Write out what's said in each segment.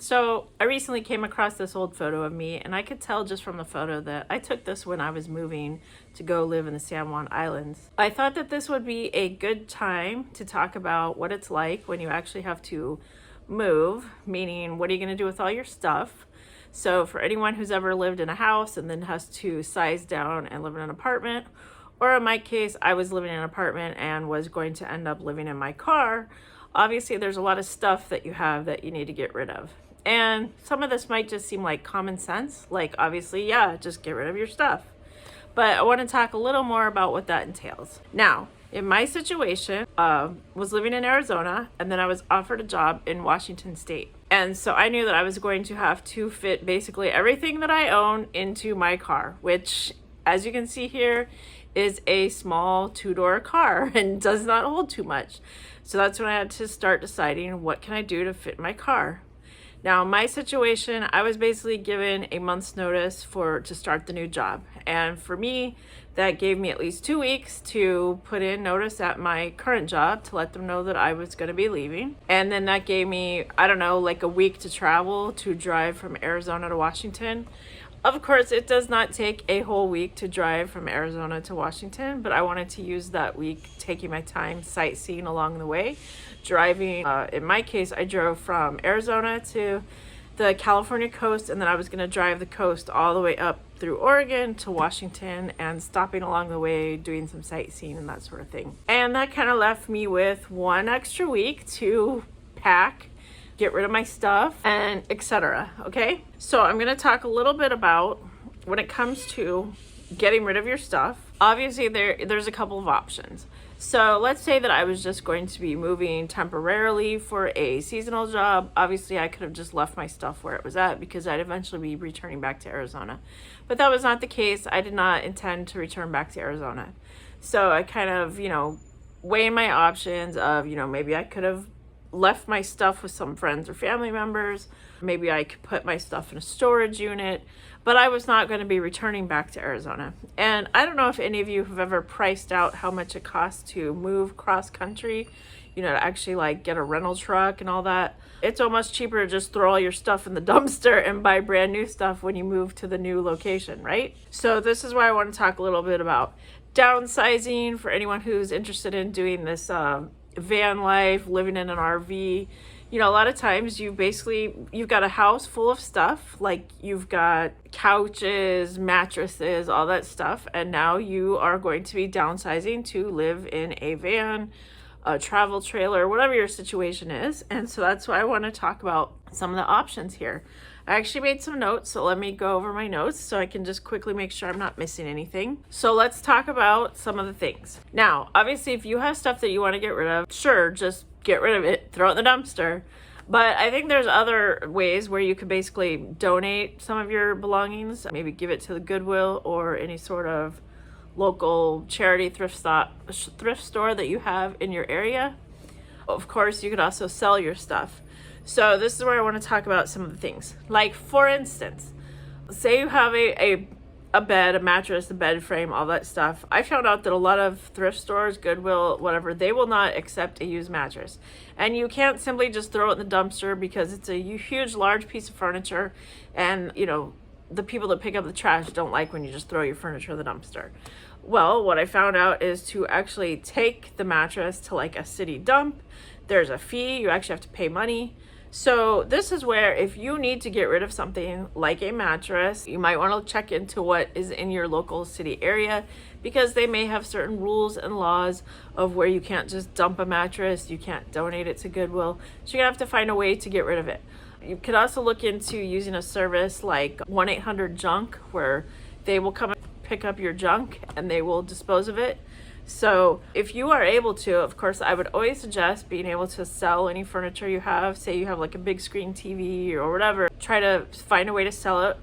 So I recently came across this old photo of me, and I could tell just from the photo that I took this when I was moving to go live in the San Juan Islands. I thought that this would be a good time to talk about what it's like when you actually have to move, meaning what are you going to do with all your stuff? So for anyone who's ever lived in a house and then has to size down and live in an apartment, or in my case, I was living in an apartment and was going to end up living in my car, obviously there's a lot of stuff that you have that you need to get rid of. And some of this might just seem like common sense, like obviously, yeah, just get rid of your stuff. But I want to talk a little more about what that entails. Now, in my situation, was living in Arizona, and then I was offered a job in Washington State. And so I knew that I was going to have to fit basically everything that I own into my car, which, as you can see here, is a small two-door car and does not hold too much. So that's when I had to start deciding what can I do to fit my car. Now, in my situation, I was basically given a month's notice to start the new job. And for me, that gave me at least 2 weeks to put in notice at my current job to let them know that I was going to be leaving. And then that gave me, I don't know, like a week to travel, to drive from Arizona to Washington. Of course, it does not take a whole week to drive from Arizona to Washington, but I wanted to use that week taking my time sightseeing along the way. Driving, in my case, I drove from Arizona to the California coast, and then I was going to drive the coast all the way up through Oregon to Washington and stopping along the way, doing some sightseeing and that sort of thing. And that kind of left me with 1 extra week to pack, get rid of my stuff, and etc. Okay, so I'm going to talk a little bit about when it comes to getting rid of your stuff. Obviously, there's a couple of options. So let's say that I was just going to be moving temporarily for a seasonal job. Obviously, I could have just left my stuff where it was at because I'd eventually be returning back to Arizona. But that was not the case. I did not intend to return back to Arizona. So I kind of, weighing my options of, maybe I could have left my stuff with some friends or family members. Maybe I could put my stuff in a storage unit, but I was not going to be returning back to Arizona. And I don't know if any of you have ever priced out how much it costs to move cross country, to actually like get a rental truck and all that. It's almost cheaper to just throw all your stuff in the dumpster and buy brand new stuff when you move to the new location, right? So this is why I want to talk a little bit about downsizing for anyone who's interested in doing this van life, living in an RV. A lot of times you've got a house full of stuff, like you've got couches, mattresses, all that stuff, and now you are going to be downsizing to live in a van, a travel trailer, whatever your situation is. And so that's why I want to talk about some of the options here. I actually made some notes, so let me go over my notes so I can just quickly make sure I'm not missing anything. So let's talk about some of the things. Now, obviously, if you have stuff that you want to get rid of, sure, just get rid of it, throw it in the dumpster. But I think there's other ways where you could basically donate some of your belongings, maybe give it to the Goodwill or any sort of local charity thrift store that you have in your area. Of course, you could also sell your stuff. So this is where I want to talk about some of the things. Like, for instance, say you have a bed, a mattress, a bed frame, all that stuff. I found out that a lot of thrift stores, Goodwill, whatever, they will not accept a used mattress. And you can't simply just throw it in the dumpster because it's a huge, large piece of furniture. And, the people that pick up the trash don't like when you just throw your furniture in the dumpster. Well, what I found out is to actually take the mattress to like a city dump. There's a fee. You actually have to pay money. So this is where if you need to get rid of something like a mattress, you might want to check into what is in your local city area, because they may have certain rules and laws of where you can't just dump a mattress, you can't donate it to Goodwill. So you're gonna have to find a way to get rid of it. You could also look into using a service like 1-800-JUNK, where they will come and pick up your junk and they will dispose of it. So if you are able to, of course, I would always suggest being able to sell any furniture you have. Say you have like a big screen TV or whatever, try to find a way to sell it.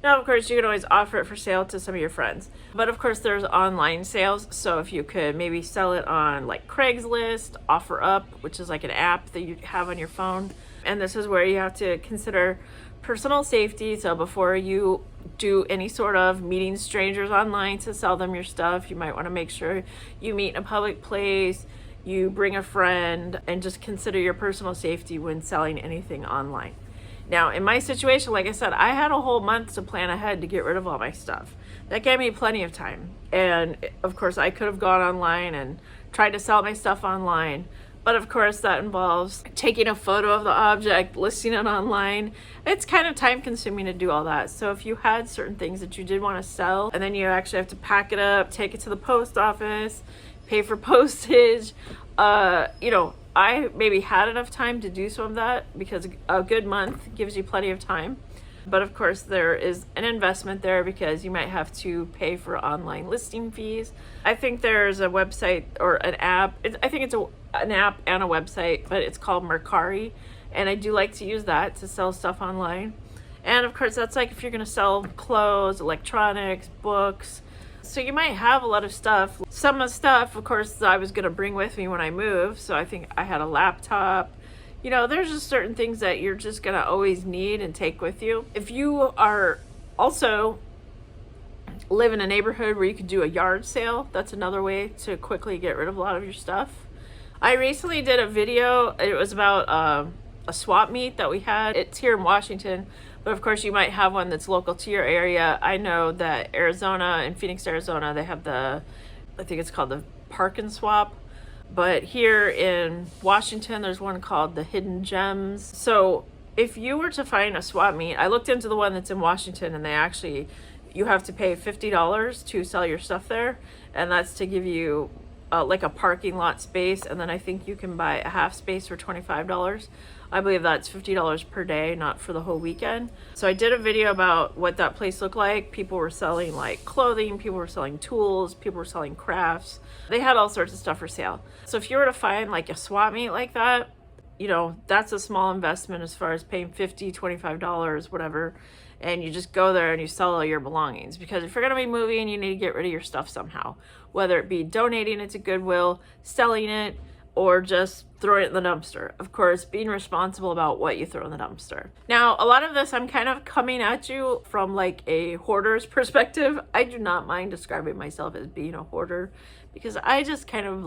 Now, of course, you can always offer it for sale to some of your friends. But of course, there's online sales. So if you could maybe sell it on like Craigslist, OfferUp, which is like an app that you have on your phone. And this is where you have to consider personal safety. So before you do any sort of meeting strangers online to sell them your stuff, you might want to make sure you meet in a public place, you bring a friend, and just consider your personal safety when selling anything online. Now, in my situation, like I said, I had a whole month to plan ahead to get rid of all my stuff. That gave me plenty of time. And of course, I could have gone online and tried to sell my stuff online. But of course, that involves taking a photo of the object, listing it online. It's kind of time consuming to do all that. So if you had certain things that you did want to sell, and then you actually have to pack it up, take it to the post office, pay for postage, I maybe had enough time to do some of that because a good month gives you plenty of time. But of course, there is an investment there because you might have to pay for online listing fees. I think there's a website or an app. I think it's an app and a website, but it's called Mercari. And I do like to use that to sell stuff online. And of course, that's like if you're going to sell clothes, electronics, books. So you might have a lot of stuff. Some of the stuff, of course, I was going to bring with me when I moved. So I think I had a laptop. There's just certain things that you're just going to always need and take with you. If you are also live in a neighborhood where you could do a yard sale, that's another way to quickly get rid of a lot of your stuff. I recently did a video. It was about a swap meet that we had. It's here in Washington, but of course you might have one that's local to your area. I know that Arizona, in Phoenix, Arizona, they have I think it's called the Park and Swap. But here in Washington, there's one called the Hidden Gems. So if you were to find a swap meet, I looked into the one that's in Washington, and you have to pay $50 to sell your stuff there. And that's to give you like a parking lot space. And then I think you can buy a half space for $25. I believe that's $50 per day, not for the whole weekend. So I did a video about what that place looked like. People were selling like clothing, people were selling tools, people were selling crafts. They had all sorts of stuff for sale. So if you were to find like a swap meet like that, that's a small investment as far as paying $50, $25, whatever. And you just go there and you sell all your belongings. Because if you're going to be moving, you need to get rid of your stuff somehow. Whether it be donating it to Goodwill, selling it, or just throwing it in the dumpster. Of course, being responsible about what you throw in the dumpster. Now, a lot of this, I'm kind of coming at you from like a hoarder's perspective. I do not mind describing myself as being a hoarder because I just kind of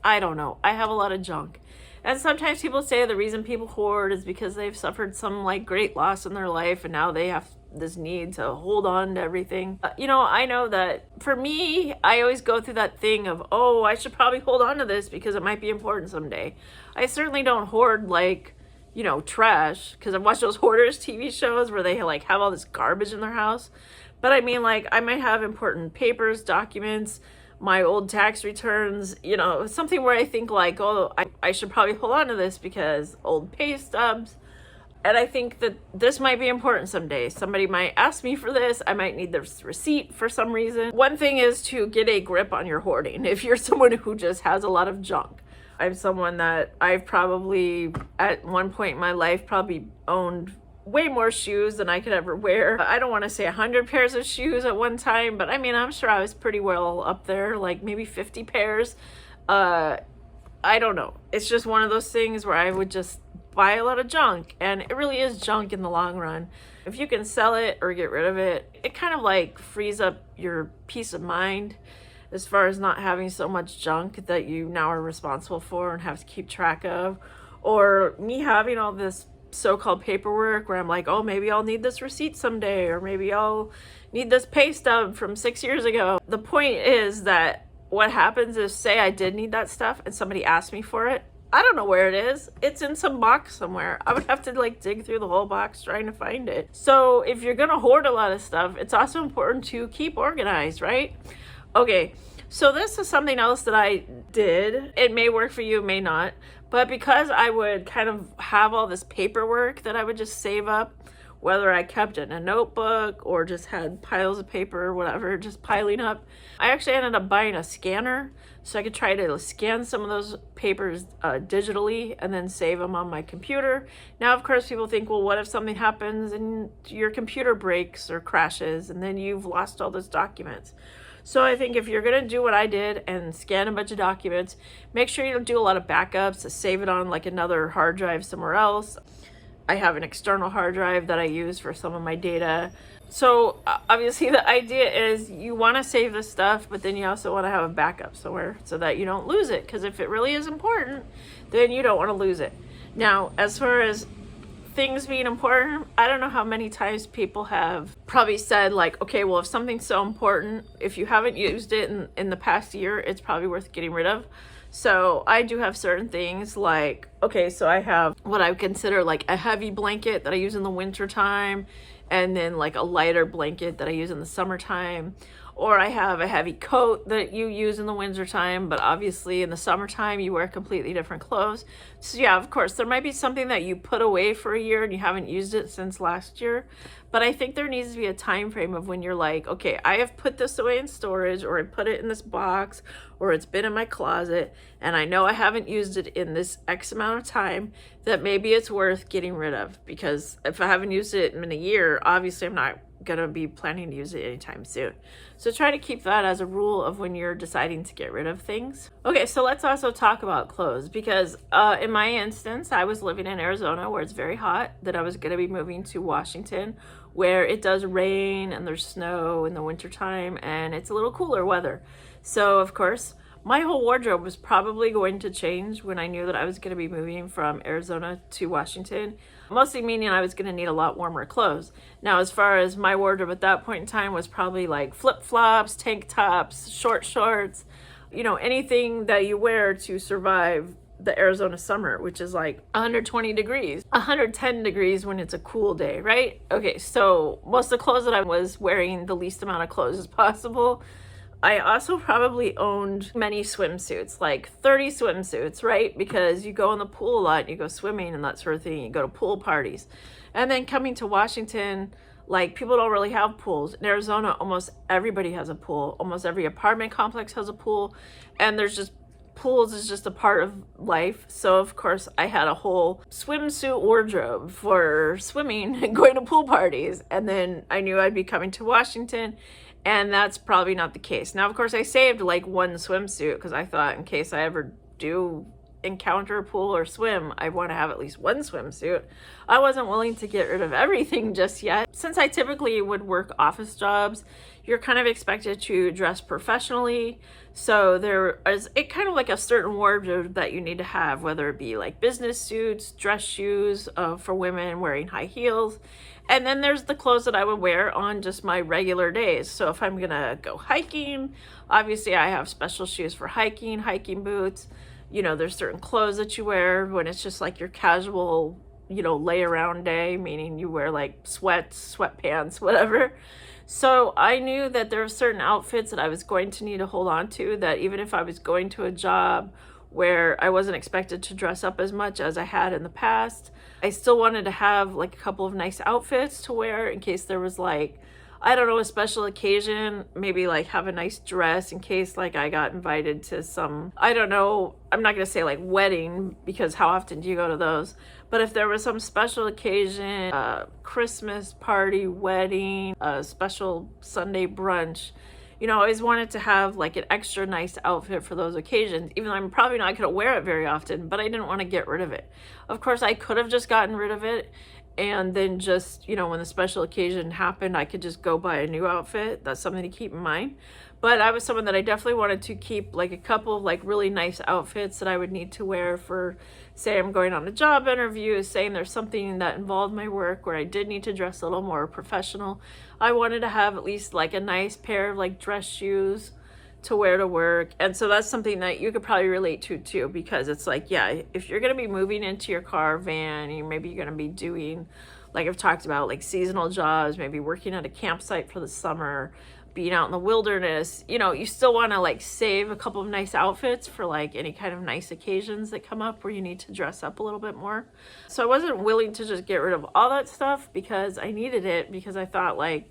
I don't know. I have a lot of junk. And sometimes people say the reason people hoard is because they've suffered some great loss in their life and now they have this need to hold on to everything. I know that for me, I always go through that thing of, oh, I should probably hold on to this because it might be important someday. I certainly don't hoard trash, because I've watched those hoarders TV shows where they have all this garbage in their house. But I mean, I might have important papers, documents, my old tax returns, something where I think I should probably hold on to this because old pay stubs. And I think that this might be important someday. Somebody might ask me for this. I might need this receipt for some reason. One thing is to get a grip on your hoarding. If you're someone who just has a lot of junk. I'm someone that I've probably, at one point in my life, probably owned way more shoes than I could ever wear. I don't want to say 100 pairs of shoes at one time, but I mean, I'm sure I was pretty well up there, maybe 50 pairs. I don't know. It's just one of those things where I would just buy a lot of junk, and it really is junk in the long run. If you can sell it or get rid of it, it kind of frees up your peace of mind as far as not having so much junk that you now are responsible for and have to keep track of. Or me having all this so-called paperwork where I'm oh, maybe I'll need this receipt someday, or maybe I'll need this pay stub from 6 years ago. The point is that what happens is, say I did need that stuff and somebody asked me for it, I don't know where it is. It's in some box somewhere. I would have to dig through the whole box trying to find it. So if you're gonna hoard a lot of stuff, it's also important to keep organized, right? Okay, so this is something else that I did. It may work for you, it may not. But because I would kind of have all this paperwork that I would just save up, whether I kept it in a notebook or just had piles of paper or whatever, just piling up, I actually ended up buying a scanner so I could try to scan some of those papers digitally and then save them on my computer. Now, of course, people think, well, what if something happens and your computer breaks or crashes and then you've lost all those documents? So I think if you're going to do what I did and scan a bunch of documents, make sure you don't do a lot of backups, to save it on another hard drive somewhere else. I have an external hard drive that I use for some of my data. So obviously the idea is you want to save this stuff, but then you also want to have a backup somewhere so that you don't lose it. Because if it really is important, then you don't want to lose it. Now, as far as things being important, I don't know how many times people have probably said like, okay, well, if something's so important, if you haven't used it in the past year, it's probably worth getting rid of. So I do have certain things like, okay, so I have what I would consider like a heavy blanket that I use in the winter time, and then like a lighter blanket that I use in the summertime. Or I have a heavy coat that you use in the wintertime, but obviously in the summertime you wear completely different clothes. So yeah, of course, there might be something that you put away for a year and you haven't used it since last year. But I think there needs to be a time frame of when you're like, okay, I have put this away in storage, or I put it in this box, or it's been in my closet, and I know I haven't used it in this X amount of time, that maybe it's worth getting rid of. Because if I haven't used it in a year, obviously I'm not gonna be planning to use it anytime soon. So try to keep that as a rule of when you're deciding to get rid of things. Okay, so let's also talk about clothes, because in my instance, I was living in Arizona where it's very hot, that I was gonna be moving to Washington where it does rain and there's snow in the wintertime and it's a little cooler weather. So of course, my whole wardrobe was probably going to change when I knew that I was going to be moving from Arizona to Washington, mostly meaning I was going to need a lot warmer clothes. Now, as far as my wardrobe at that point in time was probably like flip-flops, tank tops, short shorts, you know, anything that you wear to survive the Arizona summer, which is like 120 degrees, 110 degrees when it's a cool day, right? Okay, so most of the clothes that I was wearing, the least amount of clothes as possible. I also probably owned many swimsuits, like 30 swimsuits, right? Because you go in the pool a lot, you go swimming and that sort of thing, you go to pool parties. And then coming to Washington, like people don't really have pools. In Arizona, almost everybody has a pool. Almost every apartment complex has a pool. And there's just pools is just a part of life. So of course I had a whole swimsuit wardrobe for swimming and going to pool parties. And then I knew I'd be coming to Washington, and that's probably not the case. Now, of course, I saved like one swimsuit because I thought in case I ever do encounter a pool or swim, I want to have at least one swimsuit. I wasn't willing to get rid of everything just yet. Since I typically would work office jobs, you're kind of expected to dress professionally. So there is a kind of like a certain wardrobe that you need to have, whether it be like business suits, dress shoes for women wearing high heels. And then there's the clothes that I would wear on just my regular days. So if I'm gonna go hiking, obviously I have special shoes for hiking, hiking boots. You know, there's certain clothes that you wear when it's just like your casual, you know, lay around day, meaning you wear like sweats, sweatpants, whatever. So I knew that there were certain outfits that I was going to need to hold on to, that even if I was going to a job where I wasn't expected to dress up as much as I had in the past, I still wanted to have like a couple of nice outfits to wear in case there was like, I don't know, a special occasion, maybe like have a nice dress in case like I got invited to some, I don't know, I'm not going to say like wedding, because how often do you go to those? But if there was some special occasion, Christmas party, wedding, a special Sunday brunch, you know, I always wanted to have like an extra nice outfit for those occasions, even though I'm probably not going to wear it very often, but I didn't want to get rid of it. Of course, I could have just gotten rid of it and then just, you know, when the special occasion happened, I could just go buy a new outfit. That's something to keep in mind. But I was someone that I definitely wanted to keep like a couple of like really nice outfits that I would need to wear for, say I'm going on a job interview, saying there's something that involved my work where I did need to dress a little more professional. I wanted to have at least like a nice pair of like dress shoes to wear to work. And so that's something that you could probably relate to too, because it's like, yeah, if you're going to be moving into your car, van, maybe you're going to be doing, like I've talked about, like seasonal jobs, maybe working at a campsite for the summer, being out in the wilderness, you know, you still want to like save a couple of nice outfits for like any kind of nice occasions that come up where you need to dress up a little bit more. So I wasn't willing to just get rid of all that stuff because I needed it, because I thought like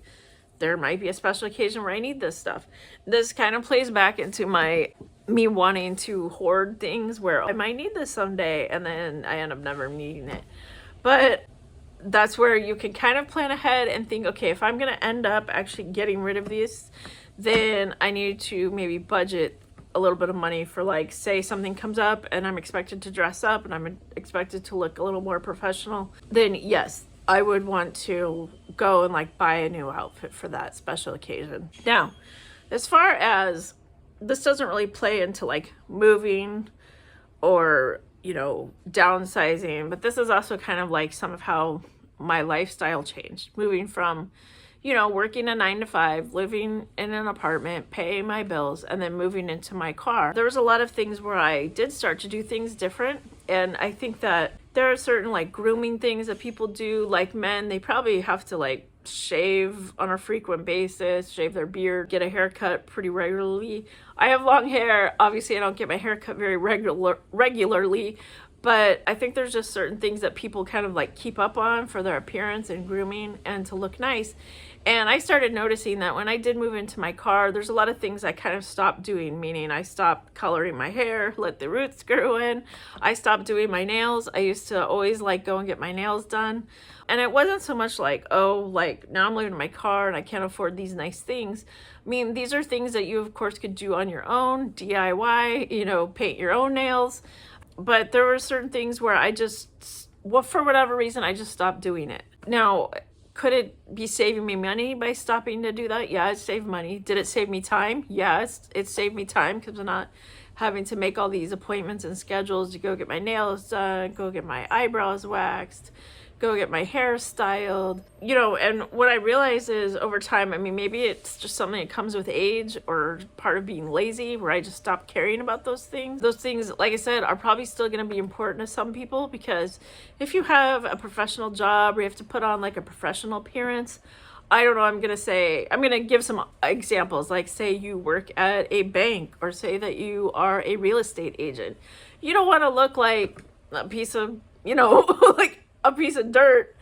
there might be a special occasion where I need this stuff. This kind of plays back into me wanting to hoard things where I might need this someday and then I end up never needing it. But that's where you can kind of plan ahead and think, okay, if I'm going to end up actually getting rid of these, then I need to maybe budget a little bit of money for, like, say something comes up and I'm expected to dress up and I'm expected to look a little more professional, then yes, I would want to go and like buy a new outfit for that special occasion. Now, as far as this doesn't really play into like moving or downsizing, but this is also kind of like some of how my lifestyle changed, moving from working a 9 to 5, living in an apartment, paying my bills, and then moving into my car. There was a lot of things where I did start to do things different. And I think that there are certain like grooming things that people do, like men, they probably have to like shave on a frequent basis, shave their beard, get a haircut pretty regularly. I have long hair. Obviously, I don't get my hair cut very regularly, but I think there's just certain things that people kind of like keep up on for their appearance and grooming and to look nice. And I started noticing that when I did move into my car, there's a lot of things I kind of stopped doing, meaning I stopped coloring my hair, let the roots grow in. I stopped doing my nails. I used to always like go and get my nails done. And it wasn't so much like, oh, like now I'm living in my car and I can't afford these nice things. I mean, these are things that you, of course, could do on your own, DIY, paint your own nails. But there were certain things where I just, well, for whatever reason, I just stopped doing it. Now, could it be saving me money by stopping to do that? Yeah, it saved money. Did it save me time? Yes, it saved me time because I'm not having to make all these appointments and schedules to go get my nails done, go get my eyebrows waxed, go get my hair styled, and what I realize is over time, I mean, maybe it's just something that comes with age or part of being lazy where I just stopped caring about those things. Those things, like I said, are probably still going to be important to some people because if you have a professional job or you have to put on like a professional appearance, I don't know, I'm going to give some examples, like say you work at a bank or say that you are a real estate agent. You don't want to look like a piece of, like a piece of dirt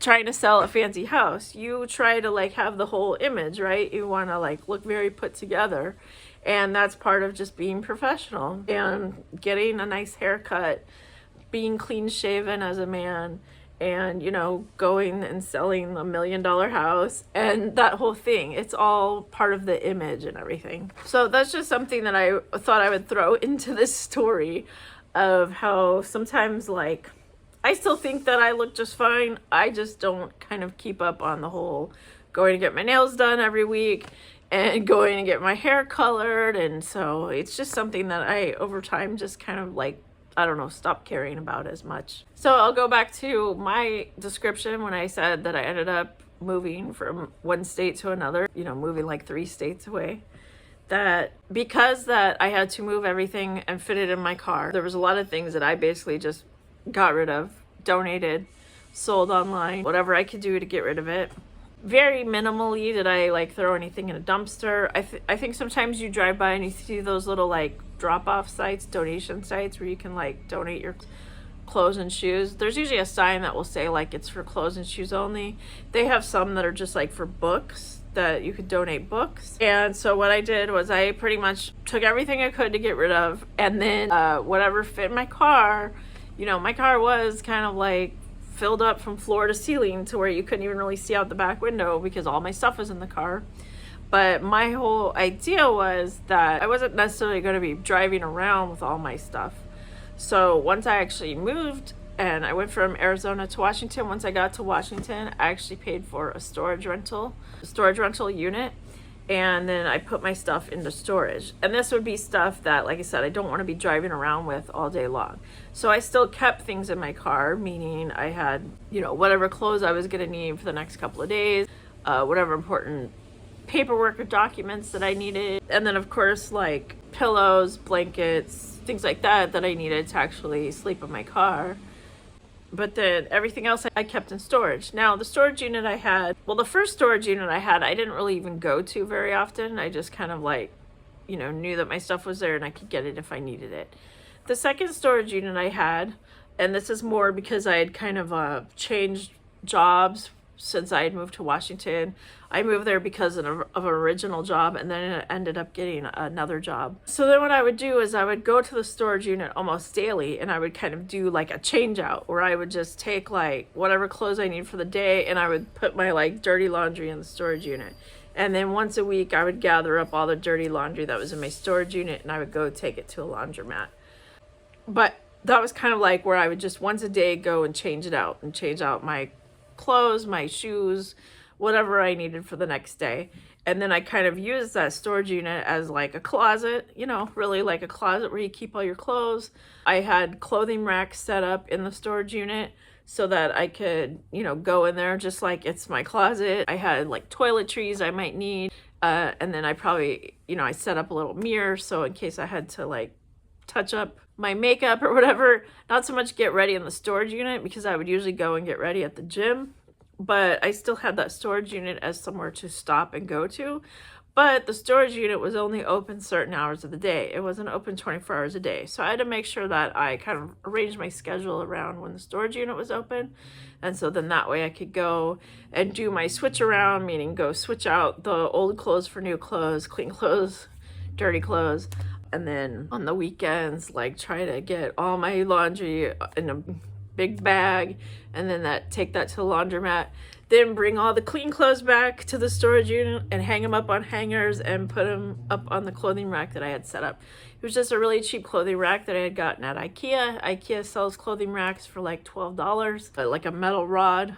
trying to sell a fancy house. You try to like have the whole image, right? You want to like look very put together. And that's part of just being professional and getting a nice haircut, being clean shaven as a man, and going and selling a $1 million house and that whole thing. It's all part of the image and everything. So that's just something that I thought I would throw into this story of how sometimes like I still think that I look just fine. I just don't kind of keep up on the whole going to get my nails done every week and going to get my hair colored. And so it's just something that I, over time, just kind of like, I don't know, stop caring about as much. So I'll go back to my description when I said that I ended up moving from one state to another, moving like 3 states away. That because that I had to move everything and fit it in my car, there was a lot of things that I basically just got rid of, donated, sold online, whatever I could do to get rid of it. Very minimally did I like throw anything in a dumpster. I think sometimes you drive by and you see those little like drop-off sites, donation sites where you can like donate your clothes and shoes. There's usually a sign that will say like it's for clothes and shoes only. They have some that are just like for books, that you could donate books. And so what I did was I pretty much took everything I could to get rid of, and then whatever fit my car. My car was kind of like filled up from floor to ceiling to where you couldn't even really see out the back window because all my stuff was in the car. But my whole idea was that I wasn't necessarily going to be driving around with all my stuff. So once I actually moved and I went from Arizona to Washington, once I got to Washington, I actually paid for a storage rental unit. And then I put my stuff into storage. And this would be stuff that, like I said, I don't want to be driving around with all day long. So I still kept things in my car, meaning I had, whatever clothes I was going to need for the next couple of days, whatever important paperwork or documents that I needed. And then, of course, like pillows, blankets, things like that I needed to actually sleep in my car. But then everything else I kept in storage. Now, the storage unit I had, the first storage unit I had, I didn't really even go to very often. I just kind of like, knew that my stuff was there and I could get it if I needed it. The second storage unit I had, and this is more because I had kind of changed jobs since I had moved to Washington. I moved there because of an original job, and then I ended up getting another job. So then what I would do is I would go to the storage unit almost daily, and I would kind of do like a change out where I would just take like whatever clothes I need for the day, and I would put my like dirty laundry in the storage unit. And then once a week, I would gather up all the dirty laundry that was in my storage unit, and I would go take it to a laundromat. But that was kind of like where I would just once a day go and change it out and change out my clothes, my shoes, whatever I needed for the next day. And then I kind of used that storage unit as like a closet, you know, really like a closet where you keep all your clothes. I had clothing racks set up in the storage unit so that I could, you know, go in there just like it's my closet. I had like toiletries I might need. And then I probably, you know, I set up a little mirror so in case I had to like touch up my makeup or whatever, not so much get ready in the storage unit because I would usually go and get ready at the gym, but I still had that storage unit as somewhere to stop and go to. But the storage unit was only open certain hours of the day. It wasn't open 24 hours a day. So I had to make sure that I kind of arranged my schedule around when the storage unit was open. And so then that way I could go and do my switch around, meaning go switch out the old clothes for new clothes, clean clothes, dirty clothes. And then on the weekends, like try to get all my laundry in a big bag and then take that to the laundromat. Then bring all the clean clothes back to the storage unit and hang them up on hangers and put them up on the clothing rack that I had set up. It was just a really cheap clothing rack that I had gotten at IKEA. IKEA sells clothing racks for like $12, like a metal rod.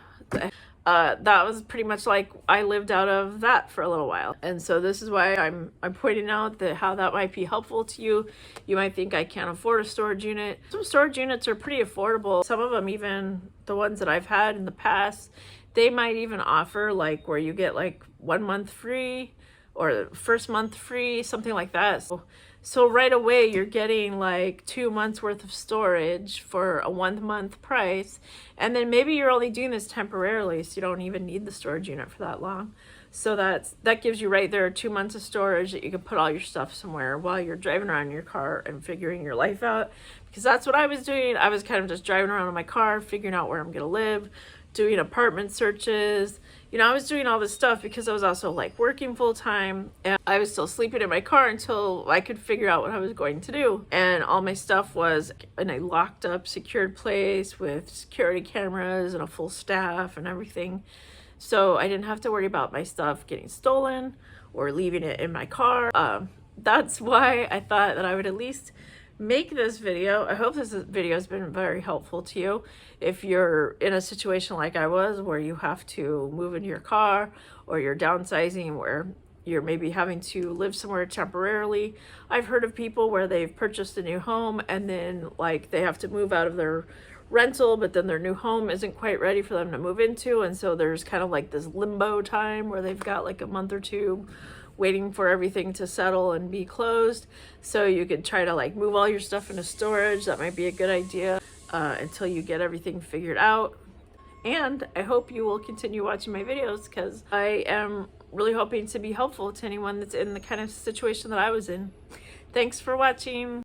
That was pretty much like I lived out of that for a little while. And so this is why I'm pointing out that how that might be helpful to you. You might think I can't afford a storage unit. Some storage units are pretty affordable. Some of them, even the ones that I've had in the past, they might even offer like where you get like 1 month free or first month free, something like that. So right away you're getting like 2 months worth of storage for a 1 month price. And then maybe you're only doing this temporarily, so you don't even need the storage unit for that long. So that gives you right there 2 months of storage that you can put all your stuff somewhere while you're driving around in your car and figuring your life out. Because that's what I was doing. I was kind of just driving around in my car, figuring out where I'm gonna live, doing apartment searches. You know, I was doing all this stuff because I was also like working full time and I was still sleeping in my car until I could figure out what I was going to do. And all my stuff was in a locked up, secured place with security cameras and a full staff and everything. So I didn't have to worry about my stuff getting stolen or leaving it in my car. That's why I thought that I would at least make this video. I hope this video has been very helpful to you. If you're in a situation like I was where you have to move into your car or you're downsizing where you're maybe having to live somewhere temporarily. I've heard of people where they've purchased a new home and then like they have to move out of their rental, but then their new home isn't quite ready for them to move into. And so there's kind of like this limbo time where they've got like a month or two waiting for everything to settle and be closed. So you could try to like move all your stuff into storage. That might be a good idea until you get everything figured out. And I hope you will continue watching my videos because I am really hoping to be helpful to anyone that's in the kind of situation that I was in. Thanks for watching.